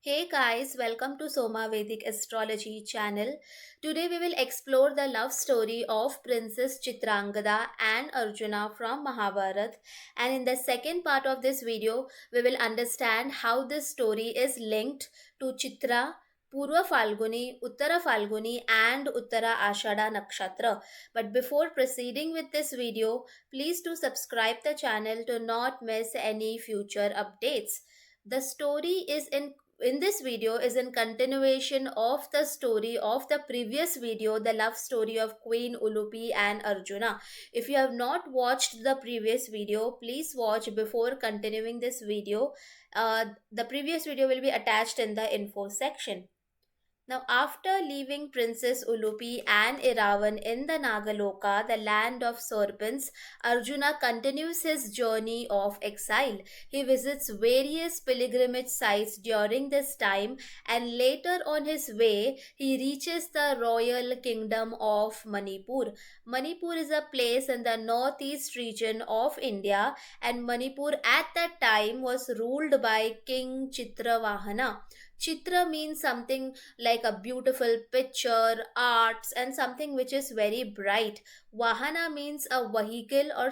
Hey guys, welcome to Soma Vedic Astrology channel. Today we will explore the love story of Princess Chitrangada and Arjuna from Mahabharat. And in the second part of this video, we will understand how this story is linked to Chitra, Purva Phalguni, Uttara Phalguni, and Uttara Ashadha Nakshatra. But before proceeding with this video, please do subscribe the channel to not miss any future updates. The story is in this video is in continuation of the story of the previous video, the love story of Queen Ulupi and Arjuna. If you have not watched the previous video, please watch before continuing this video. The previous video will be attached in the info section. Now, after leaving Princess Ulupi and Iravan in the Nagaloka, the land of serpents, Arjuna continues his journey of exile. He visits various pilgrimage sites during this time, and later on his way, he reaches the royal kingdom of Manipur. Manipur is a place in the northeast region of India, and Manipur at that time was ruled by King Chitravahana. Chitra means something like a beautiful picture, arts, and something which is very bright. Vahana means a vehicle or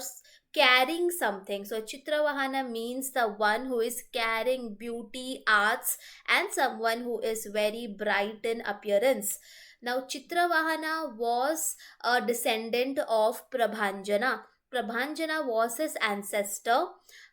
carrying something. So Chitra Vahana means the one who is carrying beauty, arts, and someone who is very bright in appearance. Now Chitra Vahana was a descendant of Prabhanjana. Prabhanjana was his ancestor.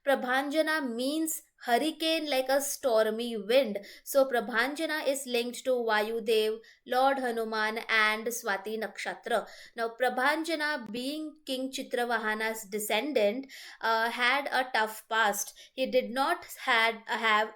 Prabhanjana means hurricane, like a stormy wind. So Prabhanjana is linked to Vayudev, Lord Hanuman, and Swati Nakshatra. Now Prabhanjana, being King Chitravahana's descendant, had a tough past. He did not have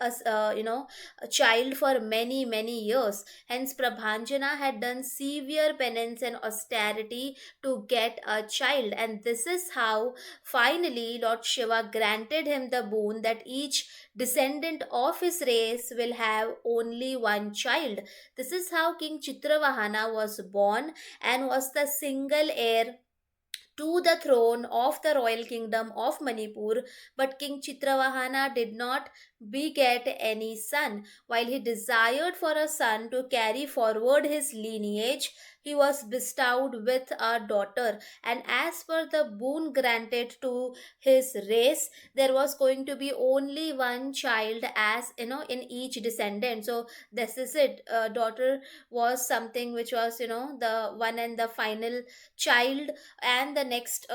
a child for many years. Hence Prabhanjana had done severe penance and austerity to get a child, and this is how finally Lord Shiva granted him the boon that each descendant of his race will have only one child. This is how King Chitravahana was born and was the single heir to the throne of the royal kingdom of Manipur. But King Chitravahana did not beget any son. While he desired for a son to carry forward his lineage, he was bestowed with a daughter. And as per the boon granted to his race, there was going to be only one child, as you know, in each descendant. So this is it. Daughter was something which was, the one and the final child and the next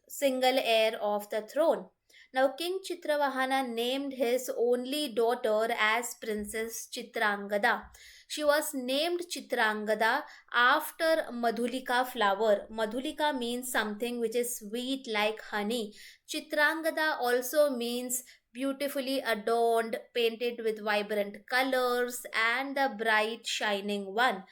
single heir of the throne. Now, King Chitravahana named his only daughter as Princess Chitrangada. She was named Chitrangada after Madhulika flower. Madhulika means something which is sweet like honey. Chitrangada also means beautifully adorned, painted with vibrant colors, and the bright shining one.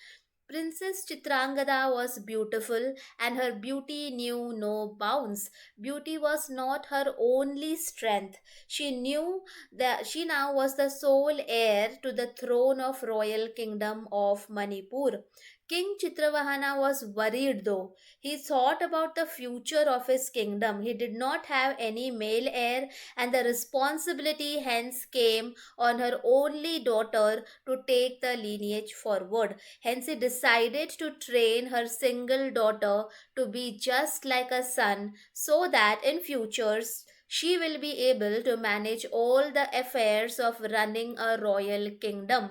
Princess Chitrangada was beautiful, and her beauty knew no bounds. Beauty was not her only strength. She knew that she now was the sole heir to the throne of royal kingdom of Manipur. King Chitravahana was worried though. He thought about the future of his kingdom. He did not have any male heir, and the responsibility hence came on her only daughter to take the lineage forward. Hence, he decided to train her single daughter to be just like a son, so that in futures she will be able to manage all the affairs of running a royal kingdom.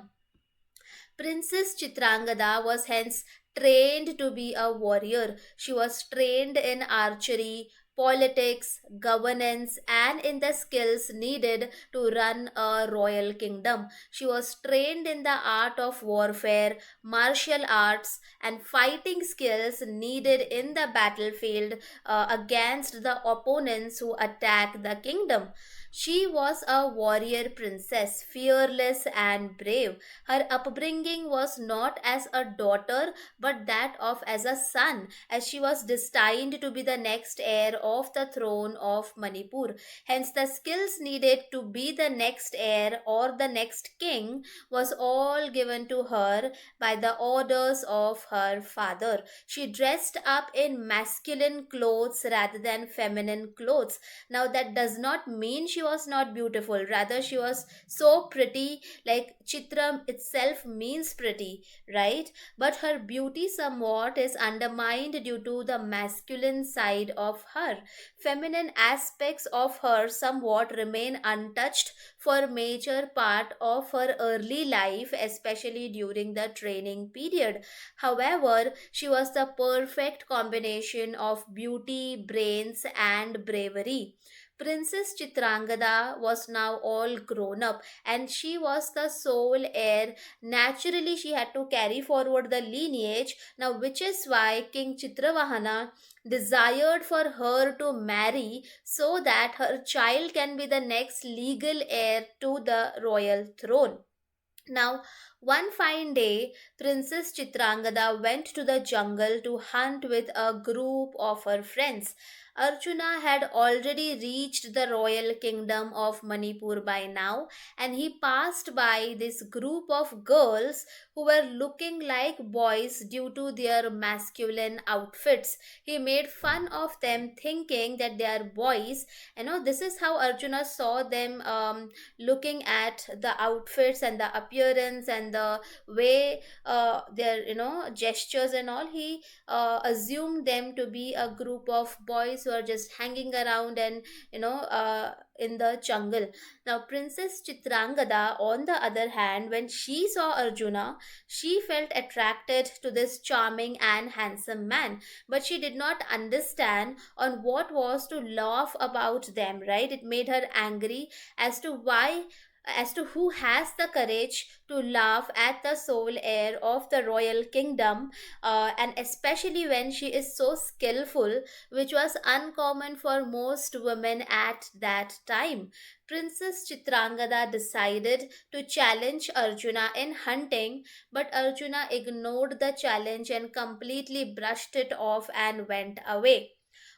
Princess Chitrangada was hence trained to be a warrior. She was trained in archery, politics, governance, and in the skills needed to run a royal kingdom. She was trained in the art of warfare, martial arts, and fighting skills needed in the battlefield against the opponents who attack the kingdom. She was a warrior princess, fearless and brave. Her upbringing was not as a daughter but that of as a son, as she was destined to be the next heir of the throne of Manipur. Hence, the skills needed to be the next heir or the next king was all given to her by the orders of her father. She dressed up in masculine clothes rather than feminine clothes. Now, that does not mean she she was not beautiful, rather she was so pretty, like Chitra itself means pretty, right? But her beauty somewhat is undermined due to the masculine side of her. Feminine aspects of her somewhat remain untouched for major part of her early life, especially during the training period. However, she was the perfect combination of beauty, brains, and bravery. Princess Chitrangada was now all grown up and she was the sole heir. Naturally, she had to carry forward the lineage, now, which is why King Chitravahana desired for her to marry so that her child can be the next legal heir to the royal throne. Now, one fine day, Princess Chitrangada went to the jungle to hunt with a group of her friends. Arjuna had already reached the royal kingdom of Manipur by now, and he passed by this group of girls who were looking like boys due to their masculine outfits. He made fun of them, thinking that they are boys. This is how Arjuna saw them looking at the outfits and the appearance and the way their gestures and all. He assumed them to be a group of boys who are just hanging around and in the jungle. Now Princess Chitrangada, on the other hand, when she saw Arjuna, she felt attracted to this charming and handsome man, but she did not understand on what was to laugh about them, right? It made her angry as to why, as to who has the courage to laugh at the sole heir of the royal kingdom, and especially when she is so skillful, which was uncommon for most women at that time. Princess Chitrangada decided to challenge Arjuna in hunting, but Arjuna ignored the challenge and completely brushed it off and went away.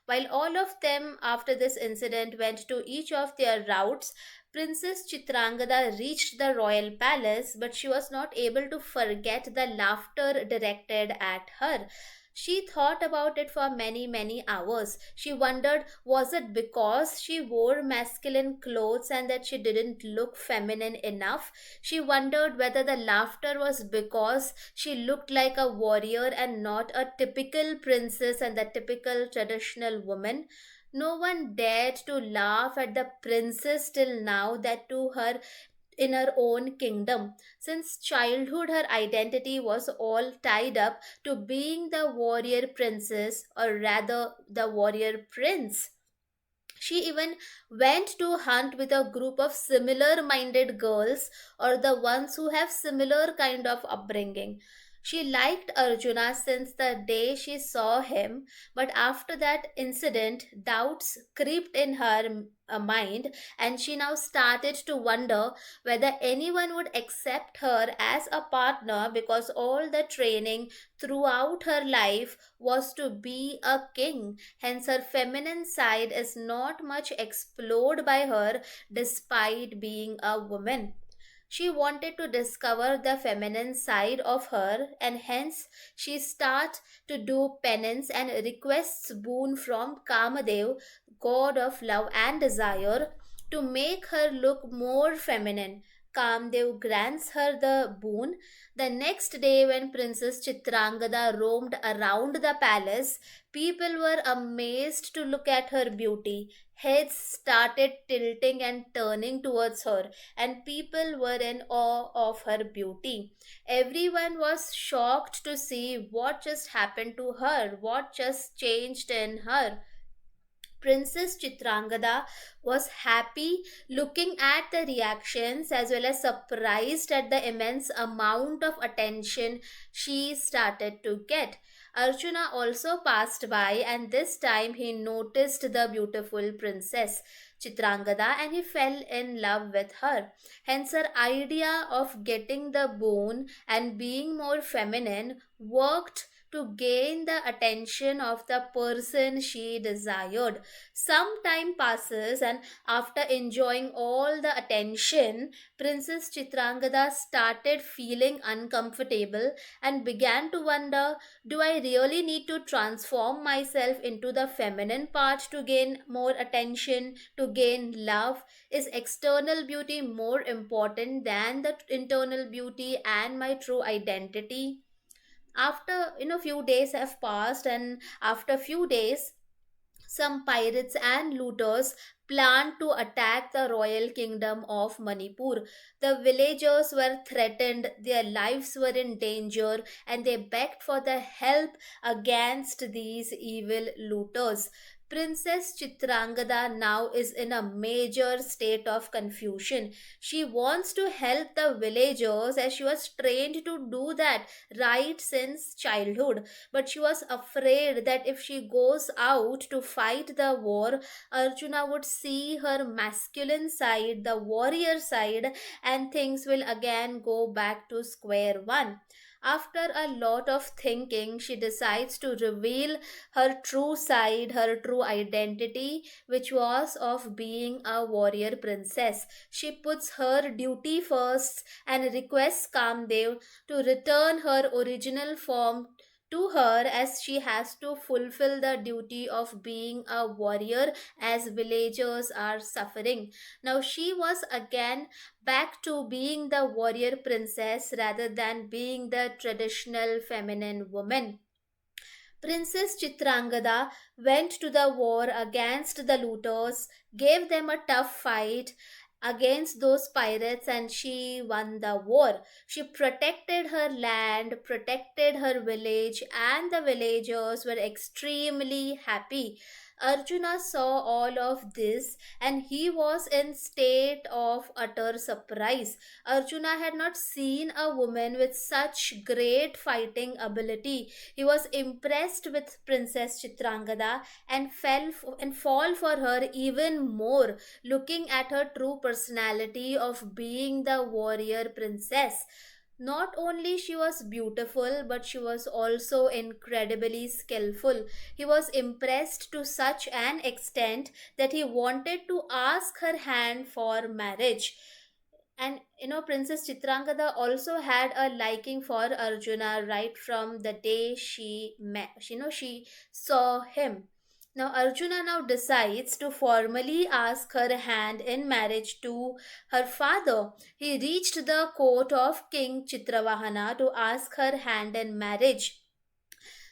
While all of them after this incident went to each of their routes, Princess Chitrangada reached the royal palace, but she was not able to forget the laughter directed at her. She thought about it for many, many hours. She wondered, was it because she wore masculine clothes and that she didn't look feminine enough? She wondered whether the laughter was because she looked like a warrior and not a typical princess and the typical traditional woman. No one dared to laugh at the princess till now, that to her in her own kingdom. Since childhood, her identity was all tied up to being the warrior princess, or rather, the warrior prince. She even went to hunt with a group of similar minded girls, or the ones who have similar kind of upbringing. She liked Arjuna since the day she saw him, but after that incident, doubts crept in her mind, and she now started to wonder whether anyone would accept her as a partner, because all the training throughout her life was to be a king. Hence, her feminine side is not much explored by her despite being a woman. She wanted to discover the feminine side of her, and hence she starts to do penance and requests boon from Kamadev, god of love and desire, to make her look more feminine. Kamdev grants her the boon. The next day, when Princess Chitrangada roamed around the palace, people were amazed to look at her beauty. Heads started tilting and turning towards her, and people were in awe of her beauty. Everyone was shocked to see what just happened to her, what just changed in her. Princess Chitrangada was happy looking at the reactions, as well as surprised at the immense amount of attention she started to get. Arjuna also passed by, and this time he noticed the beautiful princess Chitrangada and he fell in love with her. Hence, her idea of getting the boon and being more feminine worked to gain the attention of the person she desired. Some time passes, and after enjoying all the attention, Princess Chitrangada started feeling uncomfortable and began to wonder, do I really need to transform myself into the feminine part to gain more attention, to gain love? Is external beauty more important than the internal beauty and my true identity? After few days have passed, and after few days, some pirates and looters planned to attack the royal kingdom of Manipur. The villagers were threatened, their lives were in danger, and they begged for the help against these evil looters. Princess Chitrangada now is in a major state of confusion. She wants to help the villagers as she was trained to do that right since childhood, but she was afraid that if she goes out to fight the war, Arjuna would see her masculine side, the warrior side, and things will again go back to square one. After a lot of thinking, she decides to reveal her true side, her true identity, which was of being a warrior princess. She puts her duty first and requests Kamdev to return her original form to her, as she has to fulfill the duty of being a warrior as villagers are suffering. Now she was again back to being the warrior princess rather than being the traditional feminine woman. Princess Chitrangada went to the war against the looters, gave them a tough fight against those pirates, and she won the war. She protected her land, protected her village, and the villagers were extremely happy. Arjuna saw all of this, and he was in state of utter surprise. Arjuna had not seen a woman with such great fighting ability. He was impressed with Princess Chitrangada and fall for her even more, looking at her true personality of being the warrior princess. Not only she was beautiful, but she was also incredibly skillful. He was impressed to such an extent that he wanted to ask her hand for marriage. And Princess Chitrangada also had a liking for Arjuna right from the day she met, she saw him. Now Arjuna now decides to formally ask her hand in marriage to her father. He reached the court of King Chitravahana to ask her hand in marriage.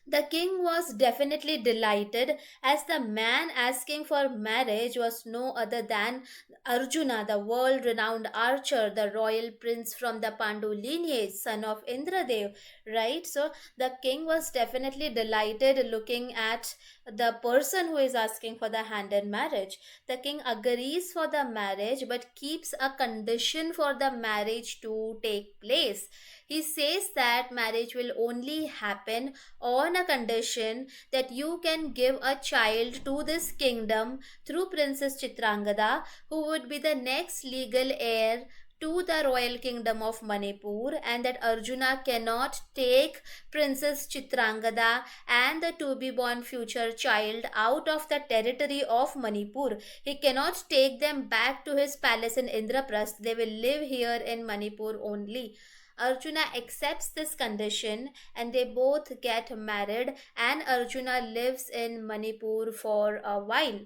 The king was definitely delighted, as the man asking for marriage was no other than Arjuna, the world renowned archer, the royal prince from the Pandu lineage, son of Indradev, right? So the king was definitely delighted looking at the person who is asking for the hand in marriage. The king agrees for the marriage but keeps a condition for the marriage to take place. He says that marriage will only happen on a condition that you can give a child to this kingdom through Princess Chitrangada, who would be the next legal heir to the royal kingdom of Manipur, and that Arjuna cannot take Princess Chitrangada and the to be born future child out of the territory of Manipur. He cannot take them back to his palace in Indraprasth. They will live here in Manipur only. Arjuna accepts this condition, and they both get married, and Arjuna lives in Manipur for a while.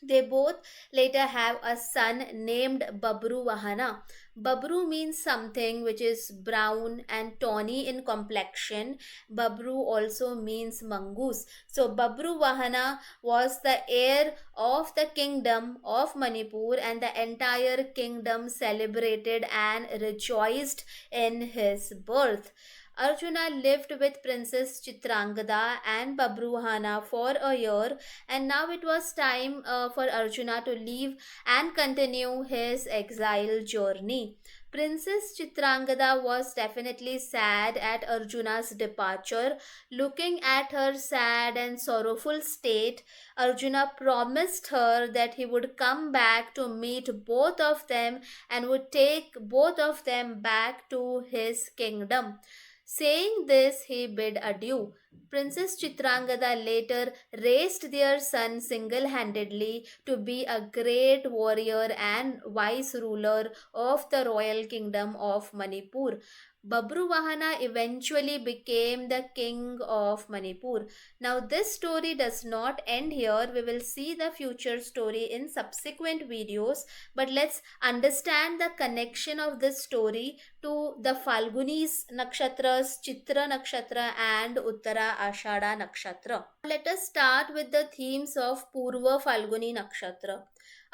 They both later have a son named Babru Vahana. Babru means something which is brown and tawny in complexion. Babru also means mongoose. So Babru Vahana was the heir of the kingdom of Manipur, and the entire kingdom celebrated and rejoiced in his birth. Arjuna lived with Princess Chitrangada and Babruhana for a year, and now it was time for Arjuna to leave and continue his exile journey. Princess Chitrangada was definitely sad at Arjuna's departure. Looking at her sad and sorrowful state, Arjuna promised her that he would come back to meet both of them and would take both of them back to his kingdom. Saying this, he bid adieu. Princess Chitrangada later raised their son single handedly to be a great warrior and wise ruler of the royal kingdom of Manipur. Babruvahana eventually became the king of Manipur. Now, this story does not end here. We will see the future story in subsequent videos, but let's understand the connection of this story to the Falguni's nakshatras, Chitra nakshatra and Uttara Ashadha nakshatra. Let us start with the themes of Purva Falguni nakshatra.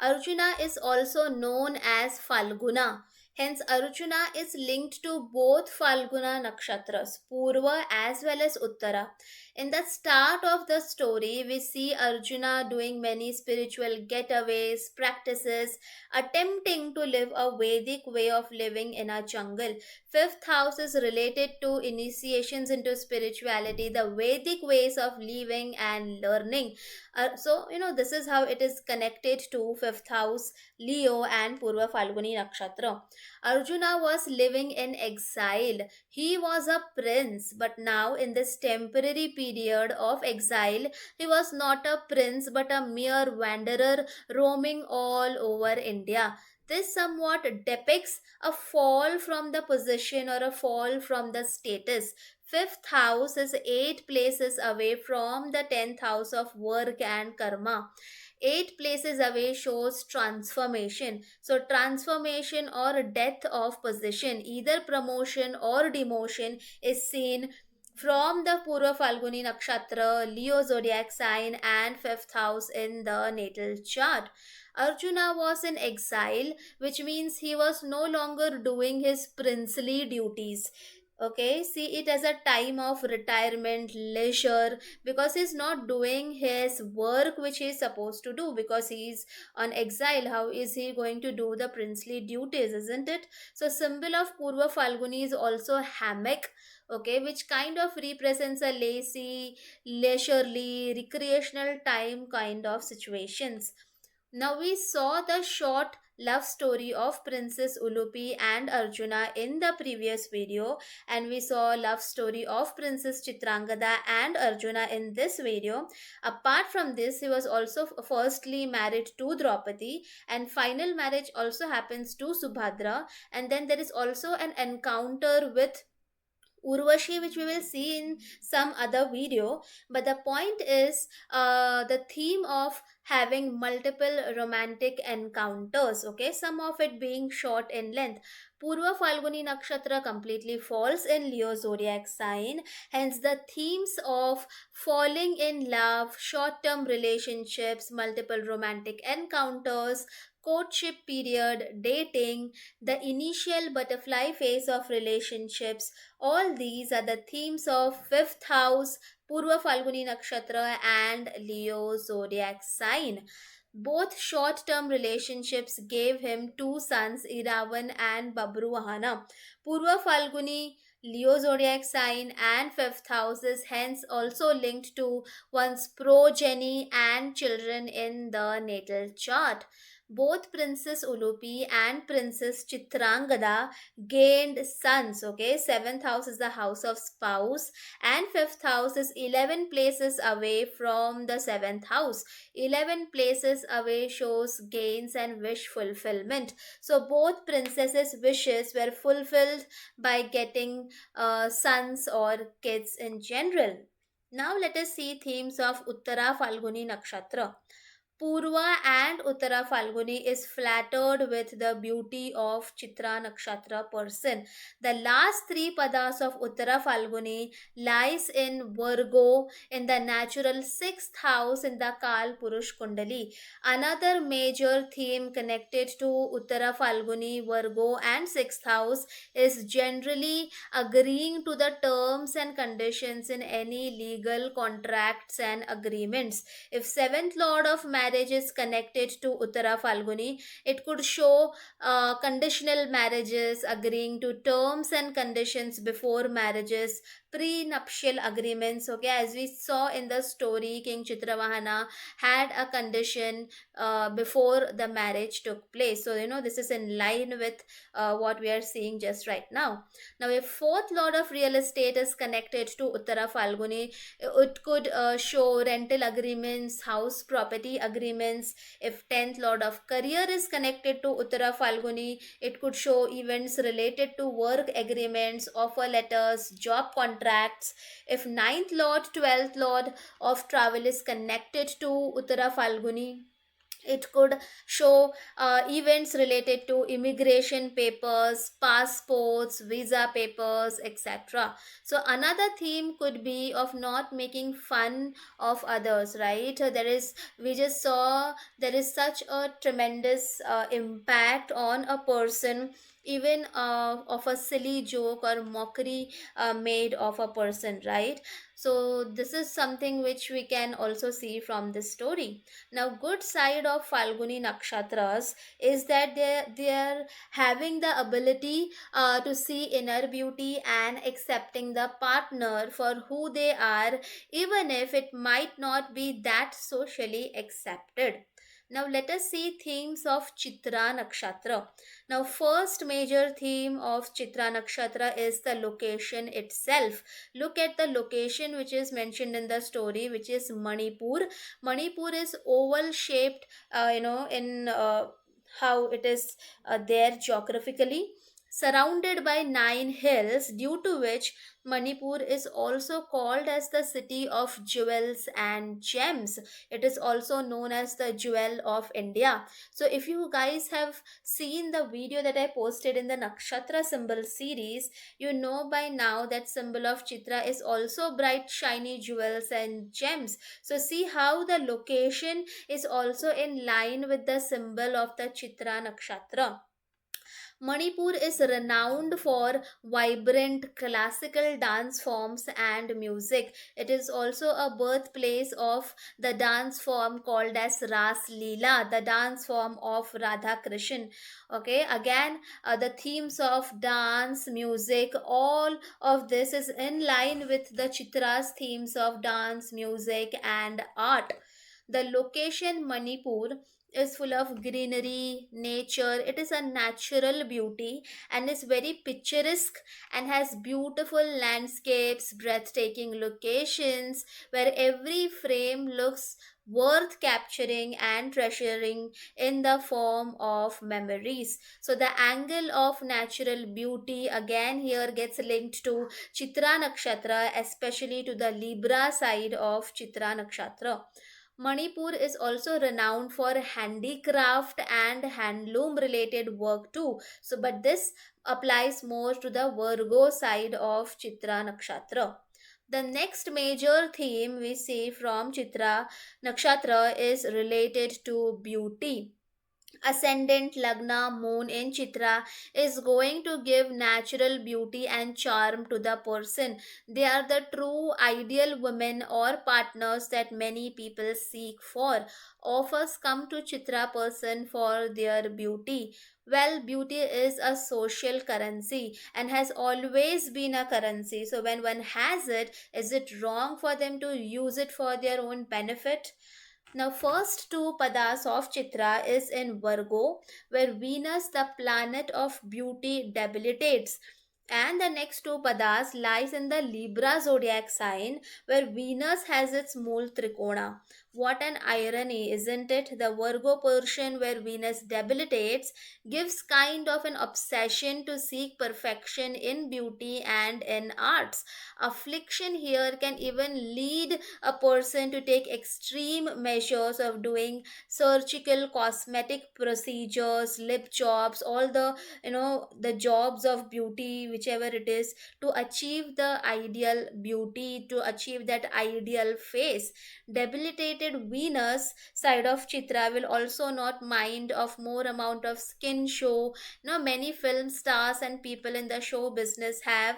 Arjuna is also known as Falguna. Hence, Arjuna is linked to both Falguna nakshatras, Purva as well as Uttara. In the start of the story, we see Arjuna doing many spiritual getaways, practices, attempting to live a Vedic way of living in a jungle. Fifth house is related to initiations into spirituality, the Vedic ways of living and learning. This is how it is connected to fifth house, Leo, and Purva Falguni Nakshatra. Arjuna was living in exile. He was a prince, but now in this temporary period of exile, he was not a prince but a mere wanderer roaming all over India. This somewhat depicts a fall from the position or a fall from the status. Fifth house is 8 places away from the 10th house of work and karma. 8 places away shows transformation. So, transformation or death of position, either promotion or demotion, is seen from the Purva Falguni Nakshatra, Leo zodiac sign, and fifth house in the natal chart. Arjuna was in exile, which means he was no longer doing his princely duties. Okay, see it as a time of retirement, leisure, because he's not doing his work which he's supposed to do because he's on exile. How is he going to do the princely duties, isn't it? So, symbol of Purva Falguni is also hammock, okay, which kind of represents a lazy, leisurely, recreational time kind of situations. Now we saw the short love story of Princess Ulupi and Arjuna in the previous video, and we saw love story of Princess Chitrangada and Arjuna in this video. Apart from this, he was also firstly married to Draupadi, and final marriage also happens to Subhadra, and then there is also an encounter with Urvashi, which we will see in some other video. But the point is the theme of having multiple romantic encounters, okay, some of it being short in length. Purva Falguni Nakshatra completely falls in Leo zodiac sign, hence, the themes of falling in love, short term relationships, multiple romantic encounters, courtship period, dating, the initial butterfly phase of relationships, all these are the themes of fifth house, Purva Falguni Nakshatra, and Leo zodiac sign. Both short term relationships gave him two sons, Iravan and Babruahana. Purva Falguni, Leo zodiac sign, and fifth house is hence also linked to one's progeny and children in the natal chart. Both Princess Ulupi and Princess Chitrangada gained sons. Okay, seventh house is the house of spouse, and fifth house is 11 places away from the seventh house. 11 places away shows gains and wish fulfillment. So, both princesses' wishes were fulfilled by getting sons or kids in general. Now, let us see themes of Uttara Falguni Nakshatra. Purva and Uttara Falguni is flattered with the beauty of Chitra Nakshatra person. The last three padas of Uttara Falguni lies in Virgo in the natural sixth house in the Kal Purush Kundali. Another major theme connected to Uttara Falguni, Virgo, and sixth house is generally agreeing to the terms and conditions in any legal contracts and agreements. If seventh lord of marriage is connected to Uttara Falguni, it could show conditional marriages, agreeing to terms and conditions before marriages, prenuptial agreements. Okay, as we saw in the story, King Chitravahana had a condition before the marriage took place. So this is in line with what we are seeing just right now. Now, if fourth lord of real estate is connected to Uttara Falguni, it could show rental agreements, house property agreements. If 10th lord of career is connected to Uttara Falguni, it could show events related to work agreements, offer letters, job contracts. If ninth lord, 12th lord of travel is connected to Uttara Falguni, it could show events related to immigration papers, passports, visa papers, etc. So another theme could be of not making fun of others, right? There is, we just saw, there is such a tremendous impact on a person, even of a silly joke or mockery made of a person, right? So this is something which we can also see from this story. Now, good side of Falguni Nakshatras is that they are having the ability to see inner beauty and accepting the partner for who they are, even if it might not be that socially accepted. Now, let us see themes of Chitra Nakshatra. Now, first major theme of Chitra Nakshatra is the location itself. Look at the location which is mentioned in the story, which is Manipur. Manipur is oval shaped, in how it is there geographically, surrounded by nine hills, due to which Manipur is also called as the city of jewels and gems. It is also known as the jewel of India. So, if you guys have seen the video that I posted in the Nakshatra symbol series, you know by now that symbol of Chitra is also bright, shiny jewels and gems. So, see how the location is also in line with the symbol of the Chitra Nakshatra. Manipur is renowned for vibrant classical dance forms and music. It is also a birthplace of the dance form called as Ras Leela, the dance form of Radha Krishan. Okay, again, the themes of dance, music, all of this is in line with the Chitra's themes of dance, music, and art. The location Manipur is full of greenery, nature. It is a natural beauty and is very picturesque and has beautiful landscapes, breathtaking locations where every frame looks worth capturing and treasuring in the form of memories. So the angle of natural beauty again here gets linked to Chitra Nakshatra, especially to the Libra side of Chitra Nakshatra. Manipur is also renowned for handicraft and handloom related work too. So, but this applies more to the Virgo side of Chitra Nakshatra. The next major theme we see from Chitra Nakshatra is related to beauty. Ascendant Lagna moon in Chitra is going to give natural beauty and charm to the person. They are the true ideal women or partners that many people seek for. Offers come to Chitra person for their beauty. Well, beauty is a social currency and has always been a currency. So, when one has it, is it wrong for them to use it for their own benefit? Now, first two padas of Chitra is in Virgo, where Venus, the planet of beauty, debilitates. And the next two padas lies in the Libra zodiac sign, where Venus has its mool trikona. What an irony, isn't it? The Virgo portion where Venus debilitates gives kind of an obsession to seek perfection in beauty and in arts. Affliction here can even lead a person to take extreme measures of doing surgical cosmetic procedures, lip jobs, all the the jobs of beauty, whichever it is, to achieve the ideal beauty, to achieve that ideal face. Debilitated Venus side of Chitra will also not mind of more amount of skin show. Many film stars and people in the show business have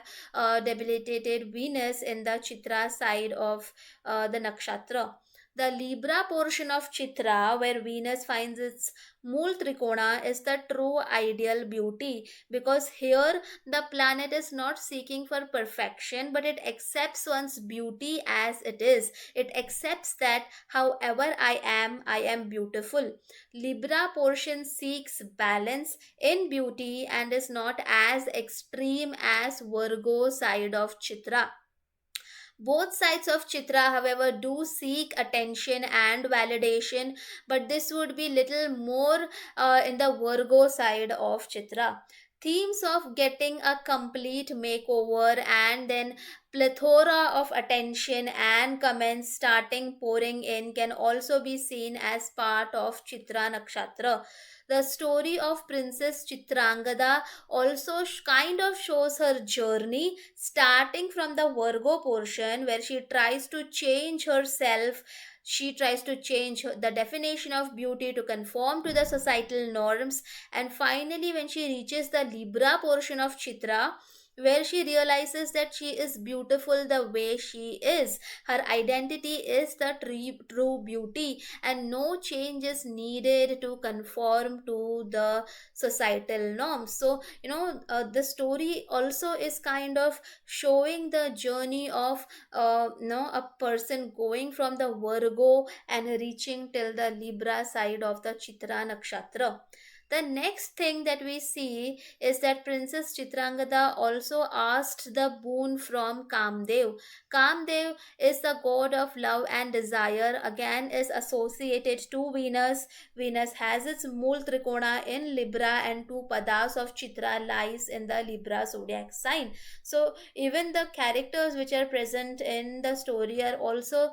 debilitated Venus in the Chitra side of the nakshatra. The Libra portion of Chitra, where Venus finds its Mool Trikona, is the true ideal beauty, because here the planet is not seeking for perfection, but it accepts one's beauty as it is. It accepts that however I am beautiful. Libra portion seeks balance in beauty and is not as extreme as Virgo side of Chitra. Both sides of Chitra, however, do seek attention and validation, but this would be little more in the Virgo side of Chitra. Themes of getting a complete makeover and then plethora of attention and comments starting pouring in can also be seen as part of Chitra Nakshatra. The story of Princess Chitrangada also kind of shows her journey, starting from the Virgo portion where she tries to change herself. She tries to change the definition of beauty to conform to the societal norms, and finally when she reaches the Libra portion of Chitra, where she realizes that she is beautiful the way she is. Her identity is the true beauty, and no change is needed to conform to the societal norms. So, the story also is kind of showing the journey of a person going from the Virgo and reaching till the Libra side of the Chitra Nakshatra. The next thing that we see is that Princess Chitrangada also asked the boon from Kamdev. Kamdev is the god of love and desire, again is associated to Venus. Venus has its Mool Trikona in Libra, and two padas of Chitra lies in the Libra zodiac sign. So even the characters which are present in the story are also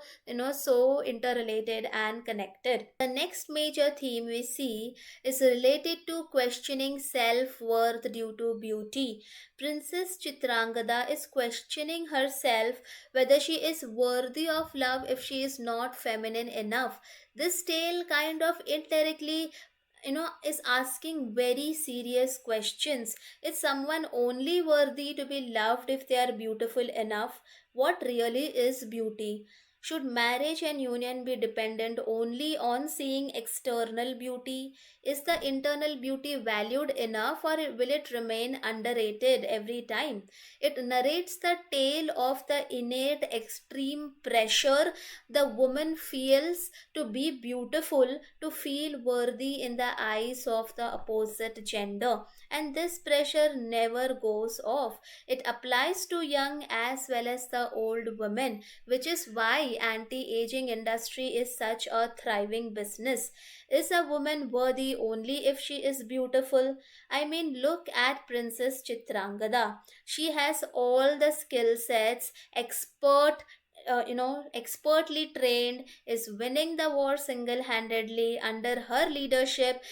so interrelated and connected. The next major theme we see is related to questioning self worth due to beauty. Princess Chitrangada is questioning herself whether she is worthy of love if she is not feminine enough. This tale kind of indirectly is asking very serious questions. Is someone only worthy to be loved if they are beautiful enough? What really is beauty? Should marriage and union be dependent only on seeing external beauty? Is the internal beauty valued enough, or will it remain underrated every time? It narrates the tale of the innate extreme pressure the woman feels to be beautiful, to feel worthy in the eyes of the opposite gender. And this pressure never goes off. It applies to young as well as the old women, which is why anti-aging industry is such a thriving business. Is a woman worthy only if she is beautiful? I mean, look at Princess Chitrangada. She has all the skill sets, expertly trained, is winning the war single handedly. Under her leadership,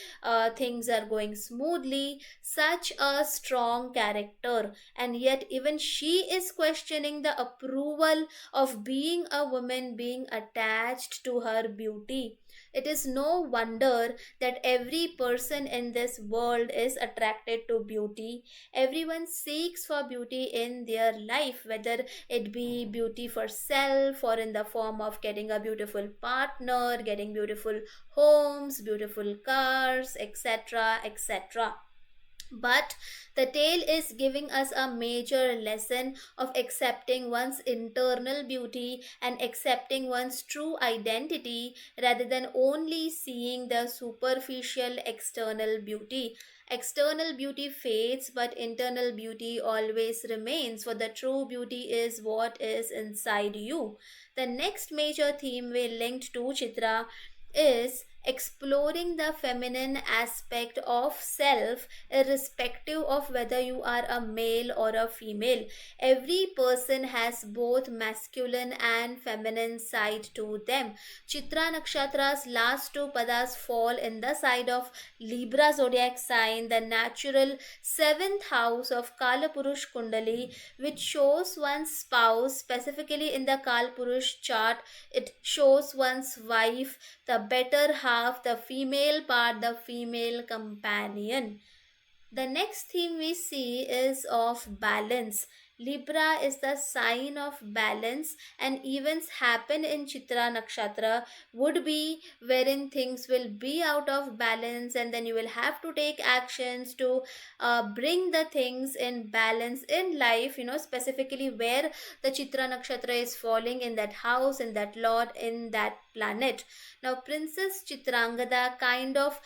things are going smoothly. Such a strong character, and yet even she is questioning the approval of being a woman, being attached to her beauty. It is no wonder that every person in this world is attracted to beauty. Everyone seeks for beauty in their life, whether it be beauty for self or in the form of getting a beautiful partner, getting beautiful homes, beautiful cars, etc. etc. But the tale is giving us a major lesson of accepting one's internal beauty and accepting one's true identity rather than only seeing the superficial external beauty. External beauty fades, but internal beauty always remains, for the true beauty is what is inside you. The next major theme we linked to Chitra is exploring the feminine aspect of self, irrespective of whether you are a male or a female. Every person has both masculine and feminine side to them. Chitra Nakshatra's last two padas fall in the side of Libra zodiac sign, the natural seventh house of Kalapurush Kundali, which shows one's spouse. Specifically in the Kalpurush chart, it shows one's wife, the better half, the female part, the female companion. The next theme we see is of balance. Libra is the sign of balance, and events happen in Chitra Nakshatra would be wherein things will be out of balance, and then you will have to take actions to bring the things in balance in life, specifically where the Chitra Nakshatra is falling in that house, in that lord, in that planet. Now, Princess Chitrangada kind of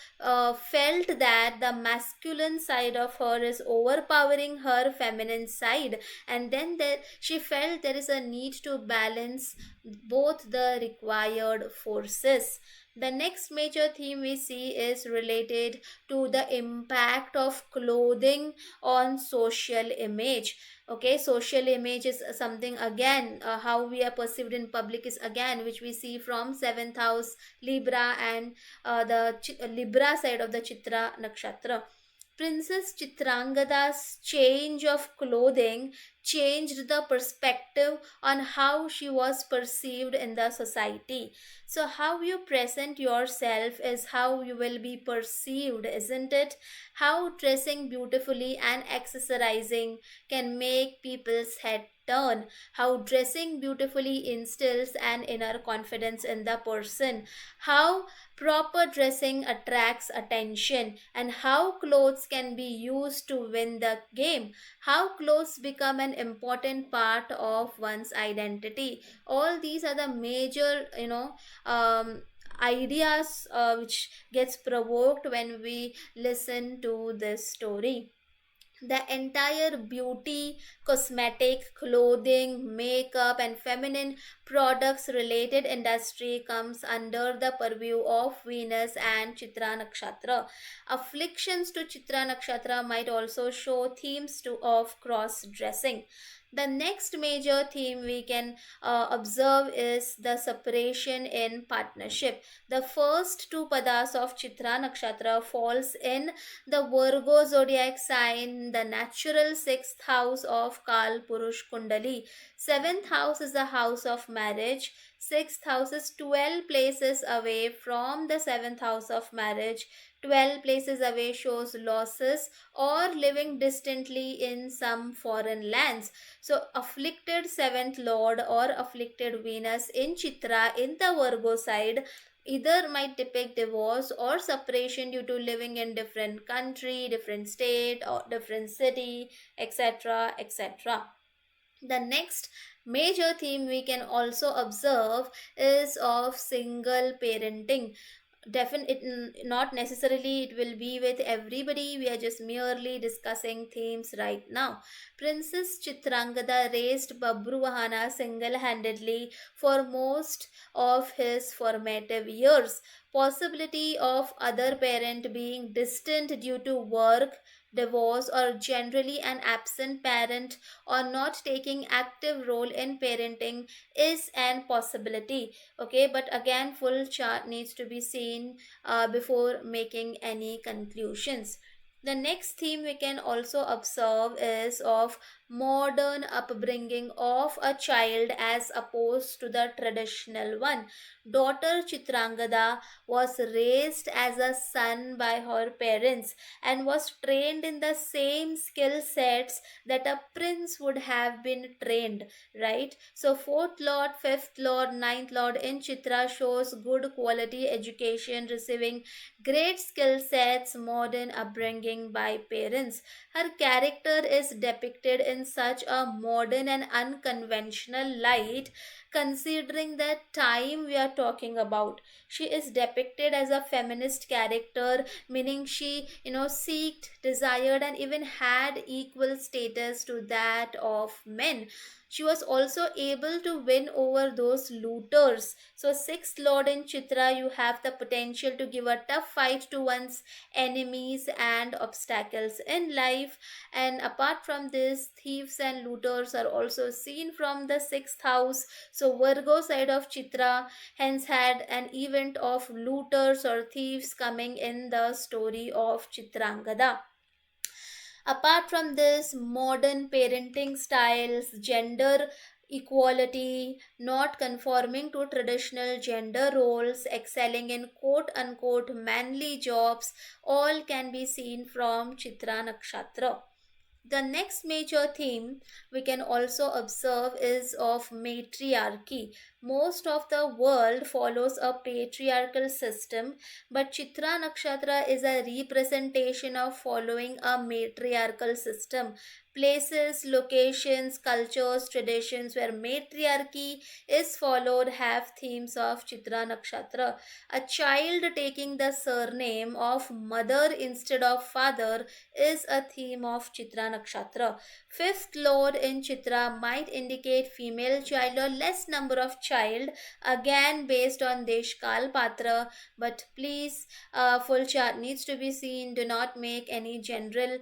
felt that the masculine side of her is overpowering her feminine side, and then she felt there is a need to balance both the required forces. The next major theme we see is related to the impact of clothing on social image. Okay, social image is something, again, how we are perceived in public is again which we see from seventh house Libra and the Libra side of the Chitra Nakshatra. Princess Chitrangada's change of clothing changed the perspective on how she was perceived in the society. So, how you present yourself is how you will be perceived, isn't it? How dressing beautifully and accessorizing can make people's head turn, how dressing beautifully instills an inner confidence in the person, how proper dressing attracts attention, and how clothes can be used to win the game, how clothes become an important part of one's identity. All these are the major, ideas which gets provoked when we listen to this story. The entire beauty, cosmetic, clothing, makeup, and feminine products related industry comes under the purview of Venus and Chitra Nakshatra. Afflictions to Chitra Nakshatra might also show themes of cross dressing. The next major theme we can observe is the separation in partnership. The first two padas of Chitra Nakshatra falls in the Virgo zodiac sign, the natural sixth house of Kal Purush Kundali. Seventh house is the house of marriage. Sixth house is 12 places away from the seventh house of marriage. 12 places away shows losses or living distantly in some foreign lands. So, afflicted seventh lord or afflicted Venus in Chitra in the Virgo side either might depict divorce or separation due to living in different country, different state, or different city, etc., etc. The next major theme we can also observe is of single parenting. Not necessarily it will be with everybody, we are just merely discussing themes right now. Princess Chitrangada raised Babruwahana single-handedly for most of his formative years. Possibility of other parent being distant due to work, divorce, or generally an absent parent or not taking active role in parenting is an possibility. Okay, but again, full chart needs to be seen before making any conclusions. The next theme we can also observe is of modern upbringing of a child as opposed to the traditional one. Daughter Chitrangada was raised as a son by her parents and was trained in the same skill sets that a prince would have been trained, right? So, fourth lord, fifth lord, ninth lord in Chitra shows good quality education, receiving great skill sets, modern upbringing by parents. Her character is depicted in such a modern and unconventional light, considering the time we are talking about. She is depicted as a feminist character, meaning she, seeked, desired, and even had equal status to that of men. She was also able to win over those looters. So, sixth lord in Chitra, you have the potential to give a tough fight to one's enemies and obstacles in life. And apart from this, thieves and looters are also seen from the sixth house. So, Virgo side of Chitra hence had an event of looters or thieves coming in the story of Chitrangada. Apart from this, modern parenting styles, gender equality, not conforming to traditional gender roles, excelling in quote unquote manly jobs, all can be seen from Chitra Nakshatra. The next major theme we can also observe is of matriarchy. Most of the world follows a patriarchal system, but Chitra Nakshatra is a representation of following a matriarchal system. Places, locations, cultures, traditions where matriarchy is followed have themes of Chitra Nakshatra. A child taking the surname of mother instead of father is a theme of Chitra Nakshatra. Fifth lord in Chitra might indicate female child or less number of child, again based on Deshkal Patra. But please, full chart needs to be seen. Do not make any general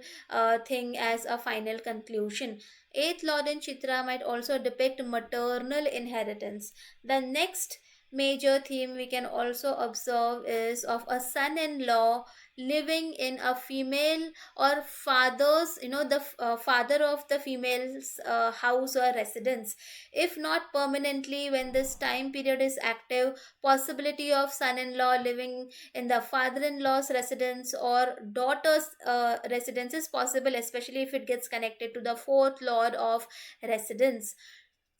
thing as a final conclusion. Eighth lord in Chitra might also depict maternal inheritance. The next major theme we can also observe is of a son-in-law living in a female or father's, the father of the female's house or residence. If not permanently, when this time period is active, possibility of son-in-law living in the father-in-law's residence or daughter's residence is possible, especially if it gets connected to the fourth lord of residence.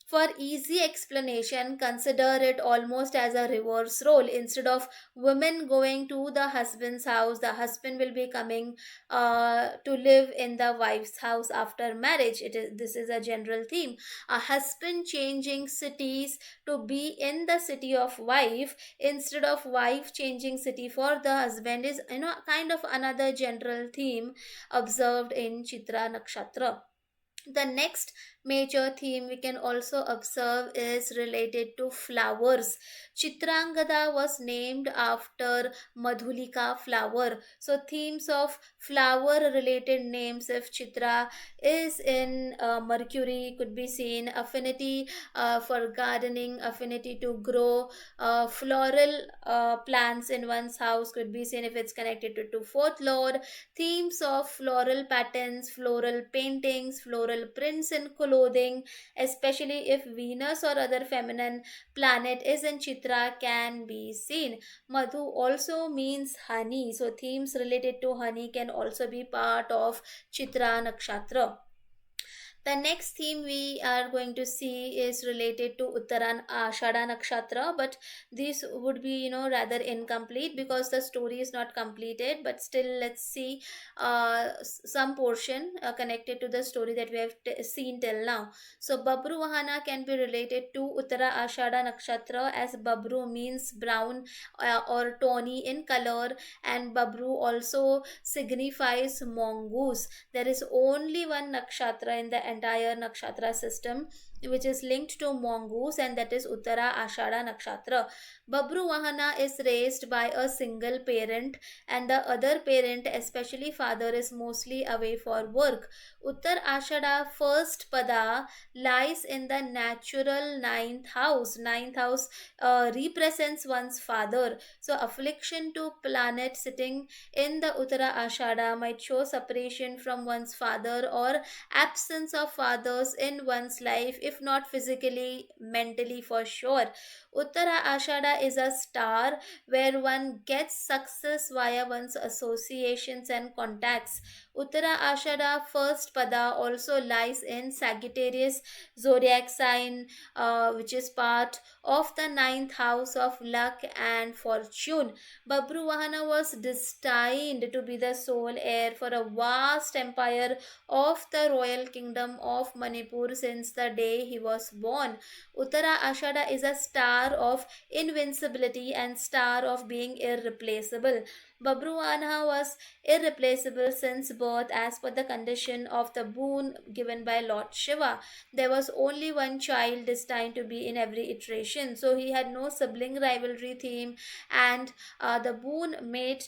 For easy explanation, consider it almost as a reverse role. Instead of women going to the husband's house, the husband will be coming to live in the wife's house after marriage. This is a general theme. A husband changing cities to be in the city of wife instead of wife changing city for the husband is, kind of another general theme observed in Chitra Nakshatra. The next major theme we can also observe is related to flowers. Chitrangada was named after Madhulika flower. So themes of flower related names of Chitra is in Mercury could be seen. Affinity for gardening, affinity to grow floral plants in one's house could be seen if it's connected to fourth lord. Themes of floral patterns, floral paintings, floral prints in clothing, especially if Venus or other feminine planet is in Chitra, can be seen. Madhu also means honey, so themes related to honey can also be part of Chitra Nakshatra. The next theme we are going to see is related to Uttaran Ashadha Nakshatra, but this would be, rather incomplete because the story is not completed. But still, let's see some portion connected to the story that we have seen till now. So, Babru Vahana can be related to Uttara Ashadha Nakshatra, as Babru means brown or tawny in color, and Babru also signifies mongoose. There is only one nakshatra in the entire nakshatra system which is linked to mongoose, and that is Uttara Ashadha Nakshatra. Babru Vahana is raised by a single parent, and the other parent, especially father, is mostly away for work. Uttar Ashadha first pada lies in the natural ninth house. Ninth house represents one's father. So affliction to planet sitting in the Uttara Ashadha might show separation from one's father or absence of fathers in one's life, if not physically, mentally for sure. Uttara Ashadha is a star where one gets success via one's associations and contacts. Uttara Ashadha first pada also lies in Sagittarius zodiac sign, which is part of the ninth house of luck and fortune. Babru Vahana was destined to be the sole heir for a vast empire of the royal kingdom of Manipur since the day he was born. Uttara Ashada is a star of invincibility and star of being irreplaceable. Babru Vahana was irreplaceable since birth as per the condition of the boon given by Lord Shiva. There was only one child destined to be in every iteration, so he had no sibling rivalry theme, and the boon made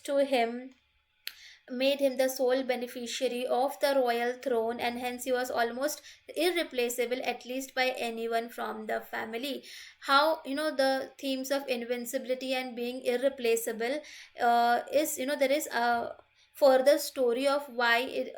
him the sole beneficiary of the royal throne, and hence he was almost irreplaceable, at least by anyone from the family. How, the themes of invincibility and being irreplaceable is, there is a further story of why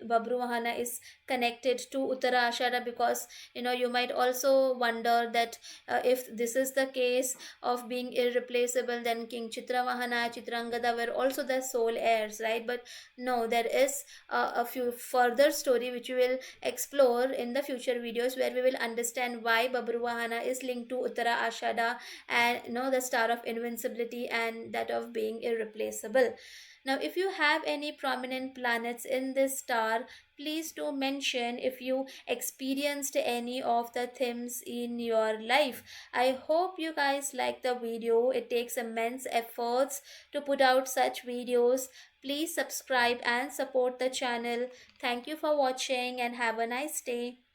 Babru Vahana is connected to Uttara Ashada, because you might also wonder that if this is the case of being irreplaceable, then King Chitravahana, Chitrangada were also the sole heirs, right? But no, there is a few further story which we will explore in the future videos, where we will understand why Babru Vahana is linked to Uttara Ashada, and the star of invincibility and that of being irreplaceable. Now, if you have any prominent planets in this star, please do mention if you experienced any of the themes in your life. I hope you guys like the video. It takes immense efforts to put out such videos. Please subscribe and support the channel. Thank you for watching and have a nice day.